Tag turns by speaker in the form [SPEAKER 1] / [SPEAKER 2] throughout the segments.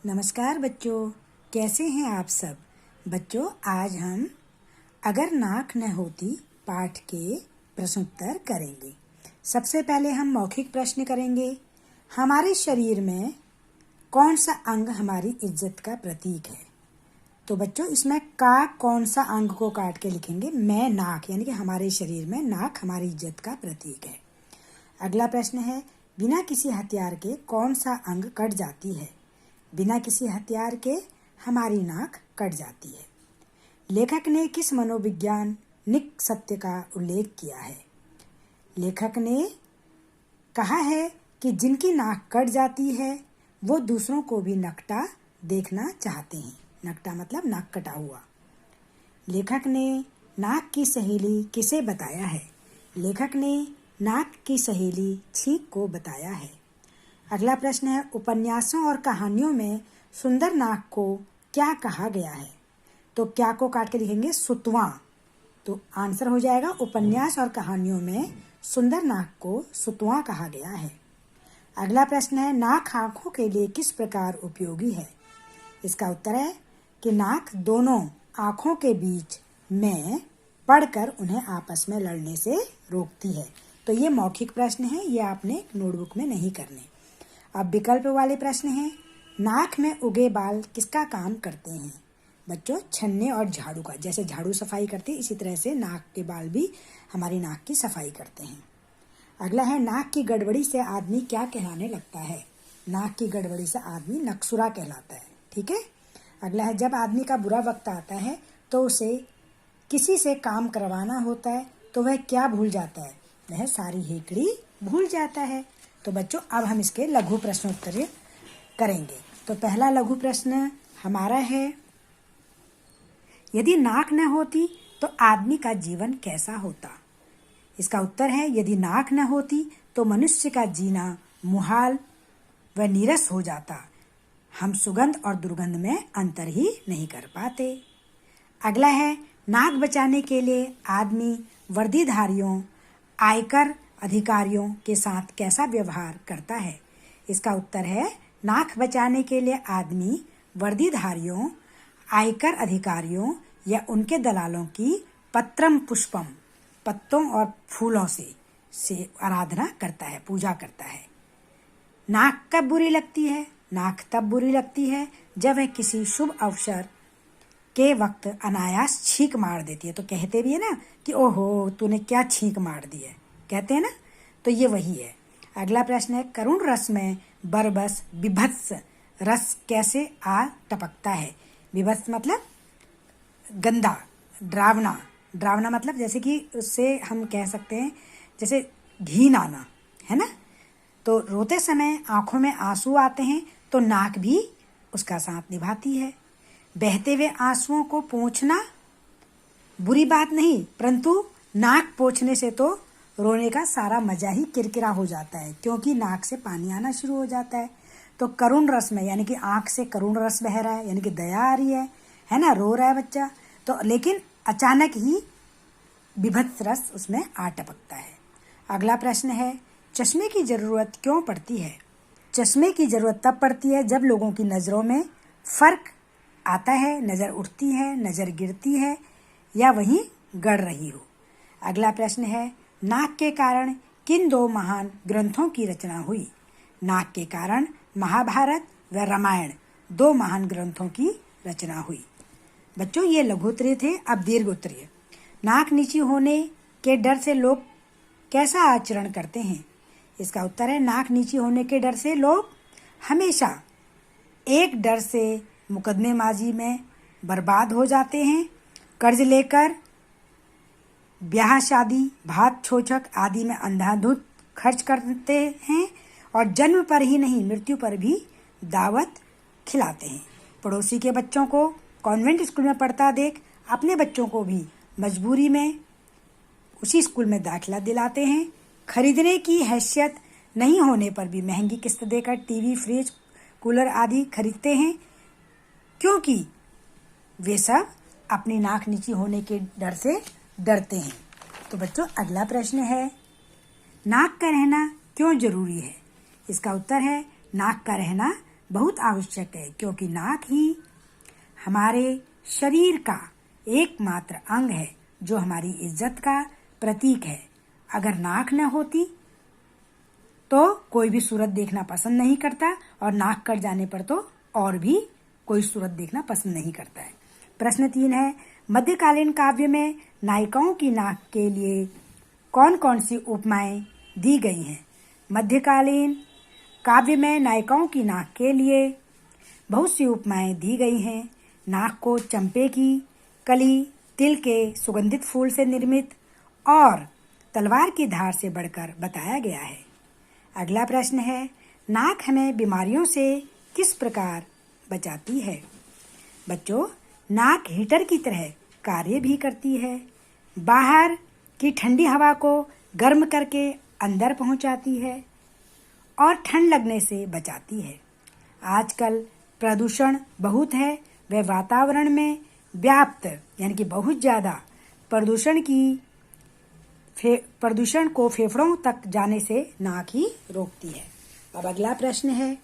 [SPEAKER 1] नमस्कार बच्चों, कैसे हैं आप सब। बच्चों, आज हम अगर नाक न होती पाठ के प्रश्नोत्तर करेंगे। सबसे पहले हम मौखिक प्रश्न करेंगे। हमारे शरीर में कौन सा अंग हमारी इज्जत का प्रतीक है। तो बच्चों, इसमें का कौन सा अंग को काट के लिखेंगे। मैं नाक, यानी कि हमारे शरीर में नाक हमारी इज्जत का प्रतीक है। अगला प्रश्न है, बिना किसी हथियार के कौन सा अंग कट जाती है। बिना किसी हथियार के हमारी नाक कट जाती है। लेखक ने किस मनोवैज्ञानिक सत्य का उल्लेख किया है। लेखक ने कहा है कि जिनकी नाक कट जाती है वो दूसरों को भी नकटा देखना चाहते हैं। नकटा मतलब नाक कटा हुआ। लेखक ने नाक की सहेली किसे बताया है। लेखक ने नाक की सहेली छींक को बताया है। अगला प्रश्न है, उपन्यासों और कहानियों में सुंदर नाक को क्या कहा गया है। तो क्या को काट के लिखेंगे सुतवां। तो आंसर हो जाएगा, उपन्यास और कहानियों में सुंदर नाक को सुतवां कहा गया है। अगला प्रश्न है, नाक आँखों के लिए किस प्रकार उपयोगी है। इसका उत्तर है कि नाक दोनों आँखों के बीच में पड़कर उन्हें आपस में लड़ने से रोकती है। तो ये मौखिक प्रश्न है, ये आपने नोटबुक में नहीं करने। अब विकल्प वाले प्रश्न हैं। नाक में उगे बाल किसका काम करते हैं। बच्चों, छन्ने और झाड़ू का। जैसे झाड़ू सफाई करते हैं, इसी तरह से नाक के बाल भी हमारी नाक की सफाई करते हैं। अगला है, नाक की गड़बड़ी से आदमी क्या कहलाने लगता है। नाक की गड़बड़ी से आदमी नक्सुरा कहलाता है। ठीक है। अगला है, जब आदमी का बुरा वक्त आता है तो उसे किसी से काम करवाना होता है तो वह क्या भूल जाता है। वह सारी हेकड़ी भूल जाता है। तो बच्चों, अब हम इसके लघु प्रश्नोत्तर करेंगे। तो पहला लघु प्रश्न हमारा है, यदि नाक न होती तो आदमी का जीवन कैसा होता। इसका उत्तर है, यदि नाक न होती तो मनुष्य का जीना मुहाल व नीरस हो जाता। हम सुगंध और दुर्गंध में अंतर ही नहीं कर पाते। अगला है, नाक बचाने के लिए आदमी वर्दीधारियों, आयकर अधिकारियों के साथ कैसा व्यवहार करता है। इसका उत्तर है, नाक बचाने के लिए आदमी वर्दीधारियों, आयकर अधिकारियों या उनके दलालों की पत्रम पुष्पम, पत्तों और फूलों से आराधना करता है, पूजा करता है। नाक कब बुरी लगती है। नाक तब बुरी लगती है जब वह किसी शुभ अवसर के वक्त अनायास छींक मार देती है। तो कहते भी है ना कि ओहो तूने क्या छींक मार दी है, कहते हैं ना। तो ये वही है। अगला प्रश्न है, करुण रस में बरबस बिभत्स रस कैसे आ टपकता है। बिभत्स मतलब गंदा, डरावना। डरावना मतलब जैसे कि उससे हम कह सकते हैं जैसे घिन आना, है ना। तो रोते समय आंखों में आंसू आते हैं तो नाक भी उसका साथ निभाती है। बहते हुए आंसुओं को पोंछना बुरी बात नहीं, परंतु नाक पोंछने से तो रोने का सारा मजा ही किरकिरा हो जाता है, क्योंकि नाक से पानी आना शुरू हो जाता है। तो करुण रस में, यानी कि आंख से करुण रस बह रहा है, यानी कि दया आ रही है ना, रो रहा है बच्चा। तो लेकिन अचानक ही बिभत्स रस उसमें आ टपकता है। अगला प्रश्न है, चश्मे की जरूरत क्यों पड़ती है। चश्मे की जरूरत तब पड़ती है जब लोगों की नजरों में फर्क आता है, नजर उठती है, नजर गिरती है या वहीं गड़ रही हो। अगला प्रश्न है, नाक के कारण किन दो महान ग्रंथों की रचना हुई। नाक के कारण महाभारत व रामायण दो महान ग्रंथों की रचना हुई। बच्चों, ये लघु उत्तरीय थे। अब दीर्घ उत्तरीय। नाक नीची होने के डर से लोग कैसा आचरण करते हैं। इसका उत्तर है, नाक नीची होने के डर से लोग हमेशा एक डर से मुकदमेबाजी में बर्बाद हो जाते हैं। कर्ज लेकर ब्याह शादी, भात छोछक आदि में अंधाधुंध खर्च करते हैं और जन्म पर ही नहीं मृत्यु पर भी दावत खिलाते हैं। पड़ोसी के बच्चों को कॉन्वेंट स्कूल में पढ़ता देख अपने बच्चों को भी मजबूरी में उसी स्कूल में दाखिला दिलाते हैं। खरीदने की हैसियत नहीं होने पर भी महंगी किस्त देकर टीवी, फ्रिज, कूलर आदि खरीदते हैं, क्योंकि वे सब अपनी नाक नीची होने के डर से डरते हैं। तो बच्चों, अगला प्रश्न है, नाक का रहना क्यों जरूरी है। इसका उत्तर है, नाक का रहना बहुत आवश्यक है, क्योंकि नाक ही हमारे शरीर का एकमात्र अंग है जो हमारी इज्जत का प्रतीक है। अगर नाक न होती तो कोई भी सूरत देखना पसंद नहीं करता, और नाक कट जाने पर तो और भी कोई सूरत देखना पसंद नहीं करता है। प्रश्न 3 है, मध्यकालीन काव्य में नायिकाओं की नाक के लिए कौन कौन सी उपमाएं दी गई हैं? मध्यकालीन काव्य में नायिकाओं की नाक के लिए बहुत सी उपमाएं दी गई हैं। नाक को चंपे की कली, तिल के सुगंधित फूल से निर्मित और तलवार की धार से बढ़कर बताया गया है। अगला प्रश्न है, नाक हमें बीमारियों से किस प्रकार बचाती है? बच्चों, नाक हीटर की तरह कार्य भी करती है। बाहर की ठंडी हवा को गर्म करके अंदर पहुंचाती है और ठंड लगने से बचाती है। आजकल प्रदूषण बहुत है, वह वातावरण में व्याप्त यानी कि बहुत ज़्यादा प्रदूषण को फेफड़ों तक जाने से नाक ही रोकती है। अब अगला प्रश्न है,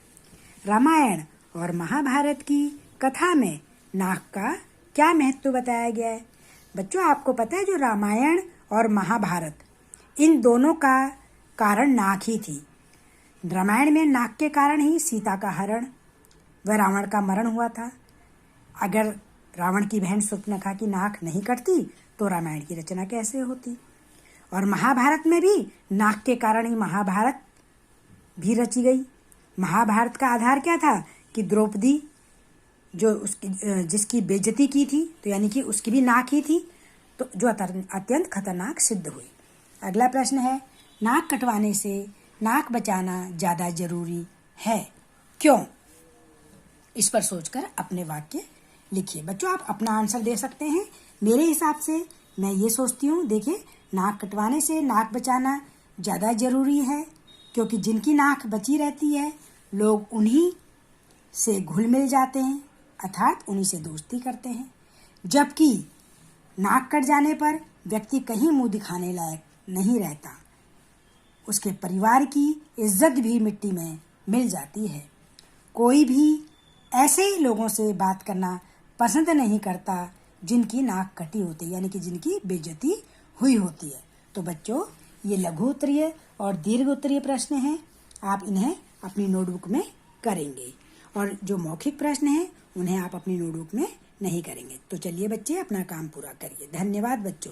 [SPEAKER 1] रामायण और महाभारत की कथा में नाक का क्या महत्व बताया गया है? बच्चों, आपको पता है जो रामायण और महाभारत, इन दोनों का कारण नाक ही थी। रामायण में नाक के कारण ही सीता का हरण व रावण का मरण हुआ था। अगर रावण की बहन शूर्पणखा की नाक नहीं कटती तो रामायण की रचना कैसे होती? और महाभारत में भी नाक के कारण ही महाभारत भी रची गई। महाभारत का आधार क्या था कि द्रौपदी जो जिसकी बेइज्जती की थी, तो यानी कि उसकी भी नाक ही थी, तो जो अत्यंत खतरनाक सिद्ध हुई। अगला प्रश्न है, नाक कटवाने से नाक बचाना ज़्यादा जरूरी है, क्यों? इस पर सोचकर अपने वाक्य लिखिए। बच्चों, आप अपना आंसर दे सकते हैं। मेरे हिसाब से मैं ये सोचती हूँ, देखिए, नाक कटवाने से नाक बचाना ज़्यादा जरूरी है, क्योंकि जिनकी नाक बची रहती है लोग उन्हीं से घुल मिल जाते हैं, अर्थात उन्हीं से दोस्ती करते हैं। जबकि नाक कट जाने पर व्यक्ति कहीं मुंह दिखाने लायक नहीं रहता, उसके परिवार की इज्जत भी मिट्टी में मिल जाती है। कोई भी ऐसे ही लोगों से बात करना पसंद नहीं करता जिनकी नाक कटी होती है, यानी कि जिनकी बेइज्जती हुई होती है। तो बच्चों, ये लघु उत्तरीय और दीर्घ उत्तरीय प्रश्न हैं, आप इन्हें अपनी नोटबुक में करेंगे, और जो मौखिक प्रश्न हैं उन्हें आप अपनी नोटबुक में नहीं करेंगे। तो चलिए बच्चे, अपना काम पूरा करिए। धन्यवाद बच्चों।